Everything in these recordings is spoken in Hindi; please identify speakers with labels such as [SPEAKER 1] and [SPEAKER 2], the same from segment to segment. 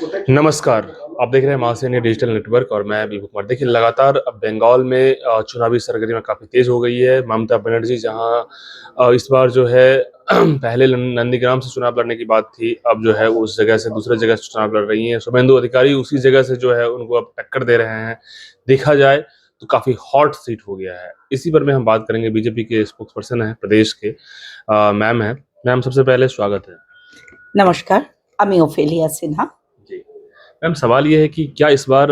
[SPEAKER 1] नमस्कार, आप देख रहे हैं मास इंडिया डिजिटल नेटवर्क और मैं विभू कुमार। देखिए, लगातार अब बंगाल में चुनावी सरगर्मियाँ काफ़ी तेज़ हो गई है। ममता बनर्जी जहां इस बार जो है पहले नंदीग्राम से चुनाव लड़ने की बात थी, अब जो है उस जगह से दूसरे जगह से चुनाव लड़ रही हैं। शुभेंदु अधिकारी उसी जगह से जो है उनको अब टक्कर दे रहे हैं। देखा जाए तो काफ़ी हॉट सीट हो गया है। इसी पर में हम बात करेंगे। बीजेपी के स्पोक्स पर्सन हैं प्रदेश के, मैम हैं। मैम, सबसे पहले स्वागत है।
[SPEAKER 2] नमस्कार, আমি ओफेलिया सिन्हा।
[SPEAKER 1] जी। मैम, सवाल ये है कि क्या इस बार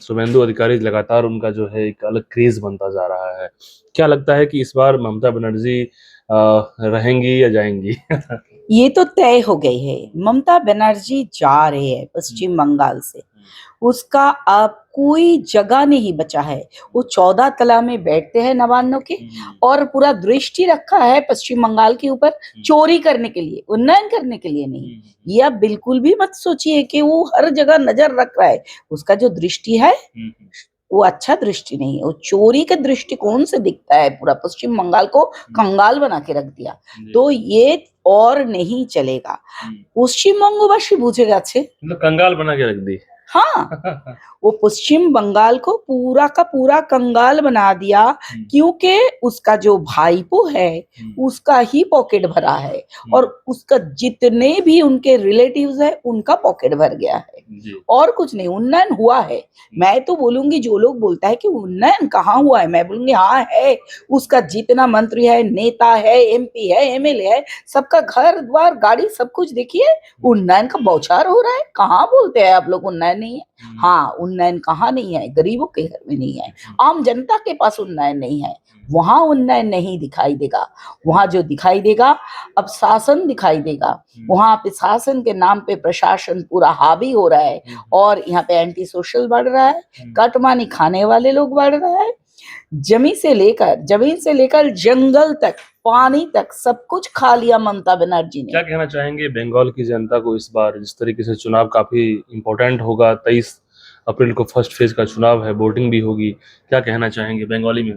[SPEAKER 1] शुभेंदु अधिकारी लगातार उनका जो है एक अलग क्रेज बनता जा रहा है। क्या लगता है कि इस बार ममता बनर्जी रहेंगी या जाएंगी?
[SPEAKER 2] ये तो तय हो गई है, ममता बनर्जी जा रही है पश्चिम बंगाल से। उसका अब कोई जगह नहीं बचा है। वो 14 तला में बैठते हैं नवान्नों के और पूरा दृष्टि रखा है पश्चिम बंगाल के ऊपर, चोरी करने के लिए, उन्नयन करने के लिए नहीं। ये आप बिल्कुल भी मत सोचिए कि वो हर जगह नजर रख रहा है। उसका जो दृष्टि है वो अच्छा दृष्टि नहीं है, वो चोरी के दृष्टिकोण से दिखता है। पूरा पश्चिम बंगाल को कंगाल बना के रख दिया, तो ये और नहीं चलेगा। পশ্চিমবঙ্গবাসী বুঝে গেছে।
[SPEAKER 1] मतलब कंगाल बना के रख दी।
[SPEAKER 2] हाँ, वो पश्चिम बंगाल को पूरा का पूरा कंगाल बना दिया, क्योंकि उसका जो भाईपो है उसका ही पॉकेट भरा है और उसका जितने भी उनके रिलेटिव्स है उनका पॉकेट भर गया है। और कुछ नहीं, उन्नयन हुआ है। मैं तो बोलूंगी, जो लोग बोलता है कि उन्नयन कहाँ हुआ है, मैं बोलूंगी हाँ है। उसका जितना मंत्री है, नेता है, एमपी है, एमएलए है, सबका घर द्वार गाड़ी सब कुछ देखिए, उन्नयन का बौछार हो रहा है। कहाँ बोलते हैं आप लोग उन्नयन नहीं है? हाँ, उन्नयन कहाँ नहीं है? गरीबों के घर में नहीं है, आम जनता के पास उन्नयन नहीं है। वहां उन्नयन नहीं दिखाई देगा। वहां जो दिखाई देगा, अब शासन दिखाई देगा। वहां पे शासन के नाम पे प्रशासन पूरा हावी हो रहा है और यहाँ पे एंटी सोशल बढ़ रहा है, कटमानी खाने वाले लोग बढ़ रहा है। जमीन से लेकर जंगल तक, पानी तक सब कुछ खा लिया ममता बनर्जी ने।
[SPEAKER 1] क्या कहना चाहेंगे बंगाल की जनता को इस बार, जिस तरीके से चुनाव काफी इम्पोर्टेंट होगा? 23 अप्रैल को फर्स्ट फेज का चुनाव है, वोटिंग भी होगी। क्या कहना चाहेंगे बंगाली में?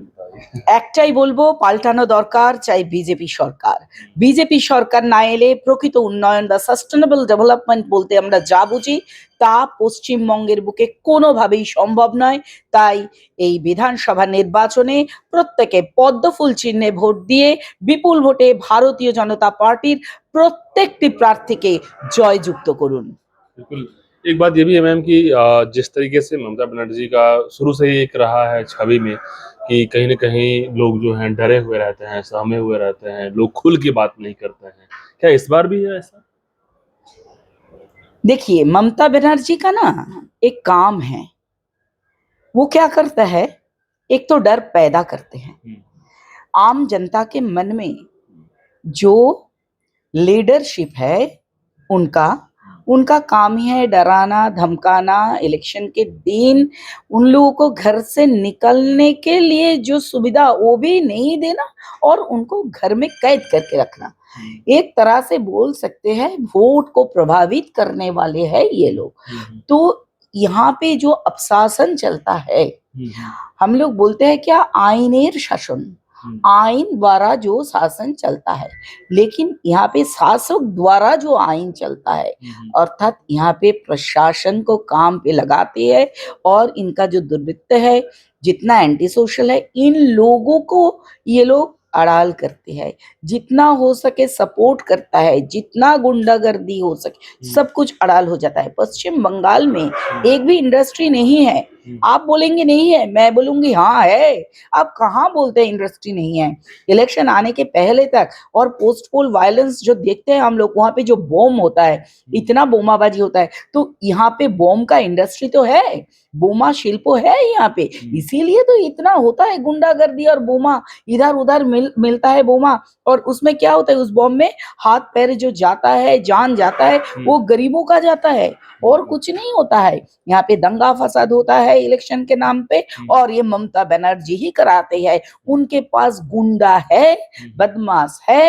[SPEAKER 2] একটাই বলবো, পাল্টানো দরকার, চাই বিজেপি সরকার। বিজেপি সরকার না এলে প্রকৃত উন্নয়ন বা সাস্টেনেবল ডেভেলপমেন্ট বলতে আমরা যা বুঝি তা পশ্চিমবঙ্গের বুকে কোনোভাবেই সম্ভব নয়। তাই এই বিধানসভা নির্বাচনে প্রত্যেকে পদ্মফুল চিহ্নে ভোট দিয়ে বিপুল ভোটে ভারতীয় জনতা পার্টির প্রত্যেকটি প্রার্থীকে জয়যুক্ত করুন।
[SPEAKER 1] बिल्कुल। एक बात ये भी है मैम कि जिस तरीके से ममता बनर्जी का शुरू से ही एक रहा है छवि में कि कहीं न कहीं लोग जो हैं डरे हुए रहते हैं, सहमे हुए रहते हैं, लोग खुल के बात नहीं करते हैं। क्या इस बार भी है ऐसा?
[SPEAKER 2] देखिए, ममता बनर्जी का ना एक काम है, वो क्या करता है, एक तो डर पैदा करते हैं आम जनता के मन में। जो लीडरशिप है उनका उनका काम ही है डराना, धमकाना। इलेक्शन के दिन उन लोगों को घर से निकलने के लिए जो सुविधा वो भी नहीं देना और उनको घर में कैद करके रखना। एक तरह से बोल सकते हैं वोट को प्रभावित करने वाले हैं ये लोग। तो यहाँ पे जो अपशासन चलता है, हम लोग बोलते हैं क्या, आइनेर शासन, आइन द्वारा जो शासन चलता है, लेकिन यहाँ पे शासक द्वारा जो आइन चलता है, अर्थात यहाँ पे प्रशासन को काम पे लगाते हैं और इनका जो दुर्वृत्त है, जितना एंटी सोशल है, इन लोगों को ये लोग अड़ाल करते हैं। जितना हो सके सपोर्ट करता है, जितना गुंडागर्दी हो सके सब कुछ अड़ाल हो जाता है। पश्चिम बंगाल में एक भी इंडस्ट्री नहीं है। आप बोलेंगे नहीं है, मैं बोलूंगी हाँ है। आप कहाँ बोलते हैं इंडस्ट्री नहीं है? इलेक्शन आने के पहले तक और पोस्ट पोल वायलेंस जो देखते हैं हम लोग, वहां पे जो बॉम्ब होता है, इतना बोमाबाजी होता है, तो यहाँ पे बॉम्ब का इंडस्ट्री तो है, बोमा शिल्प है यहाँ पे, इसीलिए तो इतना होता है गुंडागर्दी और बोमा इधर उधर मिलता है बोमा। और उसमें क्या होता है, उस बॉम्ब में हाथ पैर जो जाता है, जान जाता है, वो गरीबों का जाता है और कुछ नहीं होता है। यहाँ पे दंगा फसाद होता है, है इलेक्शन के नाम पे, और ये ममता बनर्जी ही कराते हैं। उनके पास गुंडा है, बदमाश है,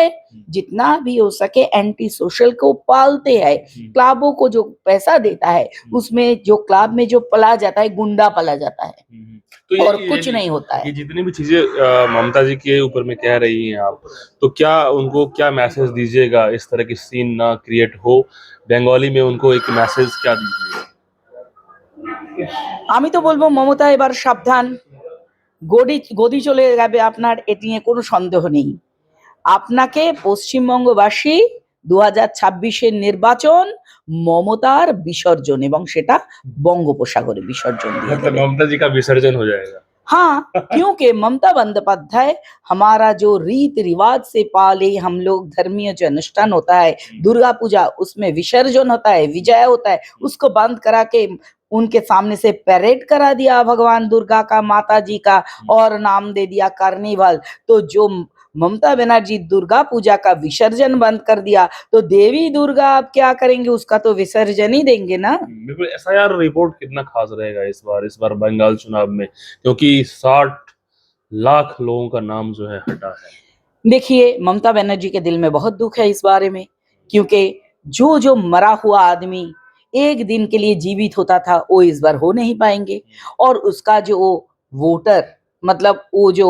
[SPEAKER 2] जितना भी हो सके एंटी सोशल को पालते हैं। क्लबों को जो पैसा देता है उसमें जो क्लब में जो पला जाता है, गुंडा पला जाता है,
[SPEAKER 1] तो
[SPEAKER 2] और कुछ नहीं होता
[SPEAKER 1] ये
[SPEAKER 2] है।
[SPEAKER 1] जितनी भी चीजें ममता जी के ऊपर में कह रही हैं आप, तो क्या उनको क्या मैसेज दीजिएगा, इस तरह की सीन ना क्रिएट हो बंगाली में, उनको एक मैसेज क्या दीजिएगा?
[SPEAKER 2] আমি তো বলবো মমতা এবার সাবধান, গদি চলে যাবে আপনার, এটি নিয়ে কোনো সন্দেহ নেই। আপনাকে পশ্চিমবঙ্গবাসী 2026-এর নির্বাচন মমতার বিসর্জন, এবং সেটা বঙ্গোপসাগরে বিসর্জন দিয়ে
[SPEAKER 1] मतलब
[SPEAKER 2] দেবে।
[SPEAKER 1] ममता जी का विसर्जन हो जाएगा।
[SPEAKER 2] हाँ, क्योंकि ममता बंदोपाध्याय हमारा जो रीत रिवाज से पाले हम लोग, धर्मीय जो अनुष्ठान होता है, दुर्गा पूजा, उसमें विसर्जन होता है, विजय होता है, उसको बंद करा के उनके सामने से परेड करा दिया भगवान दुर्गा का, माता जी का, और नाम दे दिया कार्निवल। तो जो ममता बनर्जी दुर्गा पूजा का विसर्जन बंद कर दिया, तो देवी दुर्गा आप क्या करेंगे, उसका तो विसर्जन ही देंगे ना।
[SPEAKER 1] बिल्कुल। एसआईआर रिपोर्ट कितना खास रहेगा इस बार बंगाल चुनाव में, क्योंकि 60 लाख लोगों का नाम जो है हटा है।
[SPEAKER 2] देखिए, ममता बनर्जी के दिल में बहुत दुख है इस बारे में, क्योंकि जो जो मरा हुआ आदमी एक दिन के लिए जीवित होता था, वो इस बार हो नहीं पाएंगे, और उसका जो वोटर, मतलब वो जो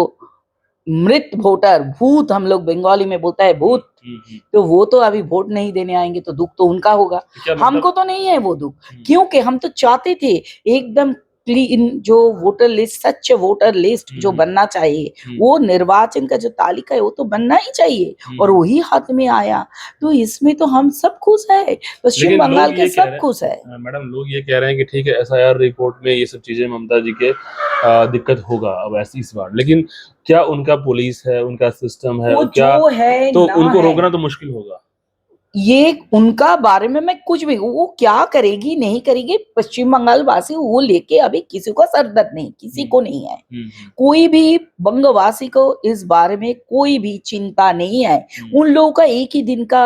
[SPEAKER 2] मृत वोटर, भूत हम लोग बंगाली में बोलता है भूत, तो वो तो अभी वोट नहीं देने आएंगे, तो दुख तो उनका होगा। हमको तो नहीं है वो दुख, क्योंकि हम तो चाहते थे एकदम क्लीन जो वोटर लिस्ट, सच्चे वोटर लिस्ट जो बनना चाहिए, वो निर्वाचन का जो तालिका है वो तो बनना ही चाहिए, और वही हाथ में आया। तो इसमें तो हम सब खुश है, पश्चिम बंगाल के सब खुश है।
[SPEAKER 1] मैडम, लोग ये कह रहे हैं कि ठीक है, एसआईआर रिपोर्ट में ये सब चीजें ममता जी के दिक्कत होगा अब ऐसी इस बार, लेकिन क्या उनका पुलिस है, उनका सिस्टम है,
[SPEAKER 2] वो
[SPEAKER 1] क्या
[SPEAKER 2] जो है
[SPEAKER 1] तो
[SPEAKER 2] ना
[SPEAKER 1] उनको
[SPEAKER 2] है,
[SPEAKER 1] रोकना तो मुश्किल होगा।
[SPEAKER 2] ये उनका बारे में मैं कुछ भी, वो क्या करेगी नहीं करेगी, पश्चिम बंगाल वासी वो लेके अभी किसी को सरदर्द नहीं, किसी को नहीं है। कोई भी बंगवासी को इस बारे में कोई भी चिंता नहीं है। उन लोगों का एक ही दिन का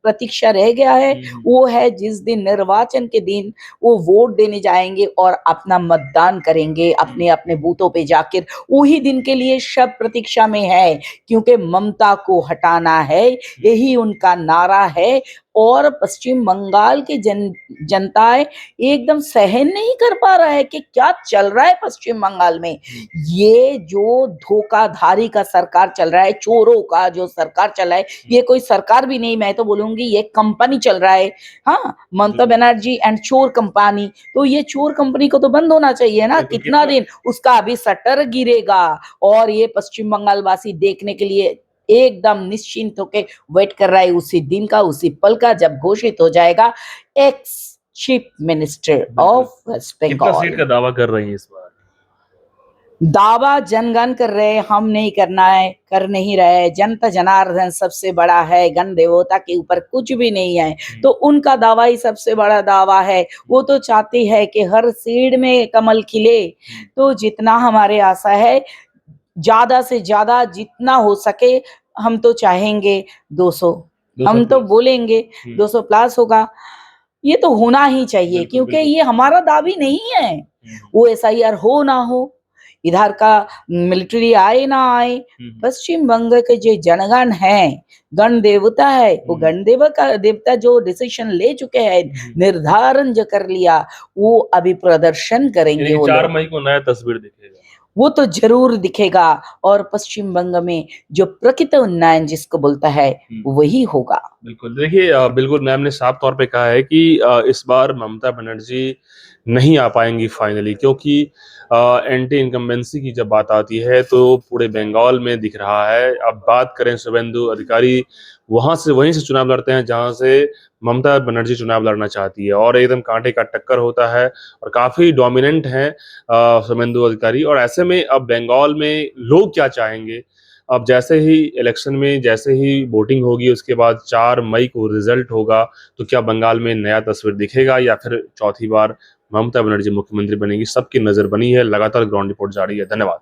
[SPEAKER 2] प्रतीक्षा रह गया है, वो है जिस दिन निर्वाचन के दिन वो वोट देने जाएंगे और अपना मतदान करेंगे अपने अपने बूथों पे जाकर। वही दिन के लिए सब प्रतीक्षा में है, क्योंकि ममता को हटाना है, यही उनका नारा है। और पश्चिम बंगाल के जनताएं एकदम सहन नहीं कर पा रहा है कि क्या चल रहा है पश्चिम बंगाल में। ये जो धोखाधारी का सरकार चल रहा है, चोरों का जो सरकार चल रहा है, ये कोई सरकार भी नहीं, मैं तो बोलूंगी ये कंपनी चल रहा है। हाँ, ममता बनर्जी एंड चोर कंपनी, तो ये चोर कंपनी को तो बंद होना चाहिए ना। कितना दिन उसका अभी शटर गिरेगा, और ये पश्चिम बंगाल वासी देखने के लिए एकदम निश्चिंत होके वेट कर रहा है उसी दिन का, उसी पल का, जब घोषित हो जाएगा ex chief minister of west
[SPEAKER 1] कितना
[SPEAKER 2] बंगाल।
[SPEAKER 1] सीट का दावा कर रही है इस बार?
[SPEAKER 2] दावा जनगण कर रहे हैं, हम नहीं करना है, कर नहीं रहे। जनता जनार्दन सबसे बड़ा है, गण देवता के ऊपर कुछ भी नहीं है, तो उनका दावा ही सबसे बड़ा दावा है। वो तो चाहती है कि हर सीट में कमल खिले, तो जितना हमारे आशा है ज्यादा से ज्यादा जितना हो सके, हम तो चाहेंगे 200, हम तो बोलेंगे 200 प्लस होगा, ये तो होना ही चाहिए, क्योंकि ये हमारा दावी नहीं है। वो एसआईआर हो ना हो, इधर का मिलिट्री आए ना आए, पश्चिम बंग के जो जनगण है, गण देवता है, वो गण देवता जो डिसीजन ले चुके हैं, निर्धारण जो कर लिया, वो अभी प्रदर्शन करेंगे। वो
[SPEAKER 1] 4 मई को नया तस्वीर दिखेगा,
[SPEAKER 2] वो तो जरूर दिखेगा, और पश्चिम बंग में जो प्रकृत उन्नयन जिसको बोलता है वही होगा।
[SPEAKER 1] बिल्कुल। देखिए, बिल्कुल मैम ने साफ तौर पे कहा है कि इस बार ममता बनर्जी नहीं आ पाएंगी फाइनली, क्योंकि एंटी इनकम्बेंसी की जब बात आती है तो पूरे बंगाल में दिख रहा है। अब बात करें शुभेंदु अधिकारी, वहीं से चुनाव लड़ते हैं जहां से ममता बनर्जी चुनाव लड़ना चाहती है, और एकदम कांटे का टक्कर होता है, और काफी डोमिनेंट हैं शुभेंदु अधिकारी। और ऐसे में अब बंगाल में लोग क्या चाहेंगे, अब जैसे ही इलेक्शन में जैसे ही वोटिंग होगी, उसके बाद 4 मई को रिजल्ट होगा, तो क्या बंगाल में नया तस्वीर दिखेगा या फिर चौथी बार ममता बनर्जी मुख्यमंत्री बनेगी? सबकी नजर बनी है। लगातार ग्राउंड रिपोर्ट जारी है। धन्यवाद।